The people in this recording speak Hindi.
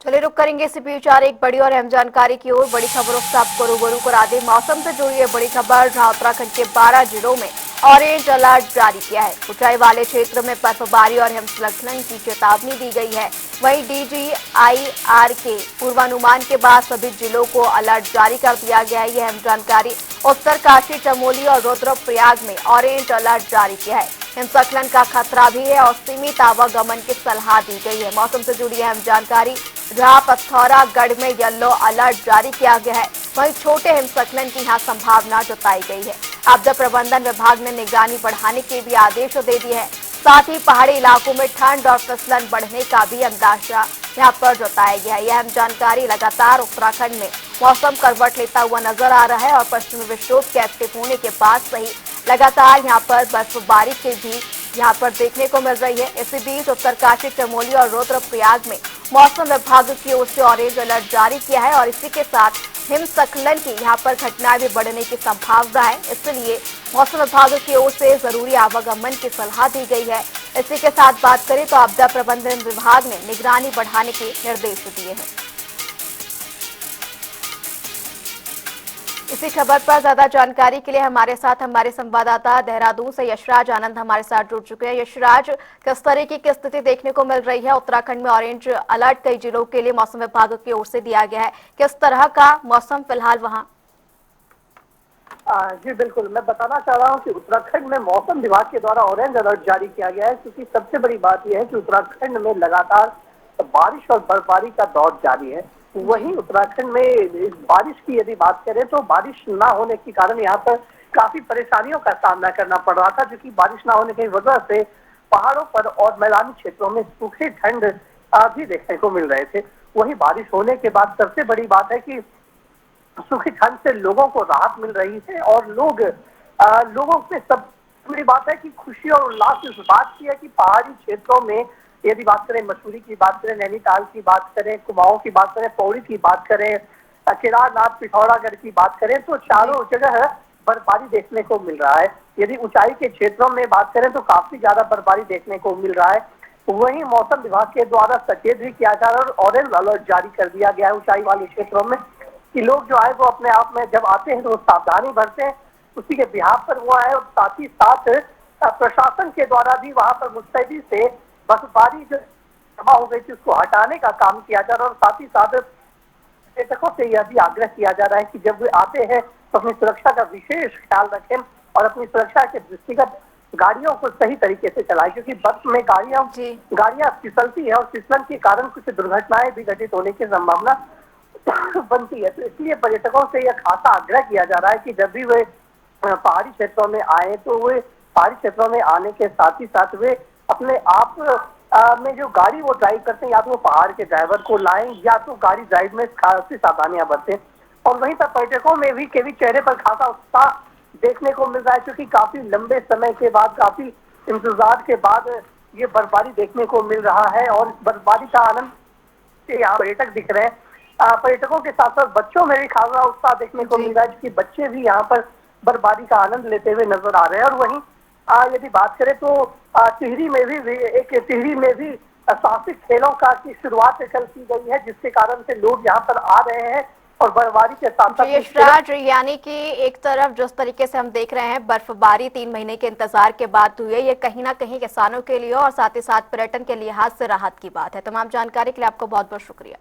चलिए रुक करेंगे इसी बीच आ रही एक बड़ी और अहम जानकारी की ओर। बड़ी खबरों से आपको रूबरू करा दें। मौसम से जुड़ी है बड़ी खबर, जहां उत्तराखंड के 12 जिलों में ऑरेंज अलर्ट जारी किया है। ऊंचाई वाले क्षेत्र में बर्फबारी और हिमस्खलन की चेतावनी दी गई है। वहीं डीजीआईआर के पूर्वानुमान के बाद सभी जिलों को अलर्ट जारी कर दिया गया है। यह अहम जानकारी। उत्तरकाशी, चमोली और रुद्रप्रयाग में ऑरेंज अलर्ट जारी किया है। हिमस्खलन का खतरा भी है और सीमित आवागमन की सलाह दी गई है। मौसम से जुड़ी अहम जानकारी, जहां पिथौरागढ़ में येलो अलर्ट जारी किया गया है, वहीं छोटे हिमस्खलन की यहां संभावना जताई गई है। आपदा प्रबंधन विभाग ने निगरानी बढ़ाने के भी आदेश दे दिए हैं। साथ ही पहाड़ी इलाकों में ठंड और फिसलन बढ़ने का भी अंदाजा यहां पर जताया गया है। यह अहम जानकारी। लगातार उत्तराखंड में मौसम करवट लेता हुआ नजर आ रहा है और पश्चिमी विक्षोभ के एक्टिव होने के बाद सही लगातार यहां पर बर्फबारी के भी यहां पर देखने को मिल रही है। इसी बीच उत्तरकाशी, चमोली और रुद्रप्रयाग में मौसम विभाग की ओर से ऑरेंज अलर्ट जारी किया है और इसी के साथ हिमस्खलन की यहां पर घटनाएं भी बढ़ने की संभावना है। इसलिए मौसम विभाग की ओर से जरूरी आवागमन की सलाह दी गई है। इसी के साथ बात करें तो आपदा प्रबंधन विभाग ने निगरानी बढ़ाने के निर्देश दिए हैं। इसी खबर पर ज्यादा जानकारी के लिए हमारे साथ हमारे संवाददाता देहरादून से यशराज आनंद हमारे साथ जुड़ चुके हैं। यशराज, किस तरीके की स्थिति देखने को मिल रही है? उत्तराखंड में ऑरेंज अलर्ट कई जिलों के लिए मौसम विभाग की ओर से दिया गया है। किस तरह का मौसम फिलहाल वहां? जी बिल्कुल, मैं बताना चाह रहा हूँ कि उत्तराखंड में मौसम विभाग के द्वारा ऑरेंज अलर्ट जारी किया गया है, क्योंकि सबसे बड़ी बात यह है कि उत्तराखंड में लगातार बारिश और बर्फबारी का दौर जारी है। वहीं उत्तराखंड में इस बारिश की यदि बात करें तो बारिश ना होने के कारण यहाँ पर काफी परेशानियों का सामना करना पड़ रहा था, क्योंकि बारिश ना होने की वजह से पहाड़ों पर और मैदानी क्षेत्रों में सूखे ठंड भी देखने को मिल रहे थे। वहीं बारिश होने के बाद सबसे बड़ी बात है कि सूखी ठंड से लोगों को राहत मिल रही है और लोगों में सब बड़ी बात है कि खुशी और उल्लास इस बात की है कि पहाड़ी क्षेत्रों में यदि बात करें, मसूरी की बात करें, नैनीताल की बात करें, कुमाऊं की बात करें, पौड़ी की बात करें, केदारनाथ, पिथौरागढ़ की बात करें, तो चारों जगह बर्फबारी देखने को मिल रहा है। यदि ऊंचाई के क्षेत्रों में बात करें तो काफी ज्यादा बर्फबारी देखने को मिल रहा है। वहीं मौसम विभाग के द्वारा सचेत भी किया जा रहा है और ऑरेंज अलर्ट जारी कर दिया गया है ऊंचाई वाले क्षेत्रों में, कि लोग जो आए वो अपने आप में जब आते हैं तो सावधानी बरतें, हैं, उसी के बिहार पर वो आए। और साथ ही साथ प्रशासन के द्वारा भी वहां पर मुस्तैदी से बर्फबारी जो जमा हो गई थी उसको हटाने का काम किया जा रहा है। और साथ ही साथ पर्यटकों से यह भी आग्रह किया जा रहा है कि जब वे आते हैं तो अपनी सुरक्षा का विशेष ख्याल रखें और अपनी सुरक्षा के दृष्टिगत गाड़ियों को सही तरीके से चलाएं, क्योंकि बर्फ में गाड़ियां फिसलती है और फिसलन के कारण कुछ दुर्घटनाएं भी घटित होने की संभावना बनती है। तो इसलिए पर्यटकों से यह खासा आग्रह किया जा रहा है कि जब भी वे पहाड़ी क्षेत्रों में आए तो वे पहाड़ी क्षेत्रों में आने के साथ ही साथ वे अपने आप में जो गाड़ी वो ड्राइव करते हैं, या तो वो पहाड़ के ड्राइवर को लाएं या तो गाड़ी ड्राइव में खासी सावधानियां बरतें। और वहीं पर पर्यटकों में भी के भी चेहरे पर खासा उत्साह देखने को मिल रहा है, क्योंकि काफी लंबे समय के बाद, काफी इंतजार के बाद ये बर्फबारी देखने को मिल रहा है। और इस बर्फबारी का आनंद यहाँ पर्यटक दिख रहे हैं। पर्यटकों के साथ साथ बच्चों में भी खासा उत्साह देखने को मिल रहा है, क्योंकि बच्चे भी यहाँ पर बर्फबारी का आनंद लेते हुए नजर आ रहे हैं। और वहीं यदि बात करें तो टिहरी में भी साहसिक खेलों का की शुरुआत कल की गई है, जिसके कारण से लोग यहाँ पर आ रहे हैं और बर्फबारी के साथ साथ यशराज, यानी कि एक तरफ जिस तरीके से हम देख रहे हैं बर्फबारी 3 महीने के इंतजार के बाद हुई है, ये कहीं ना कहीं किसानों के लिए और साथ ही साथ पर्यटन के लिहाज से राहत की बात है। तमाम जानकारी के लिए आपको बहुत बहुत शुक्रिया।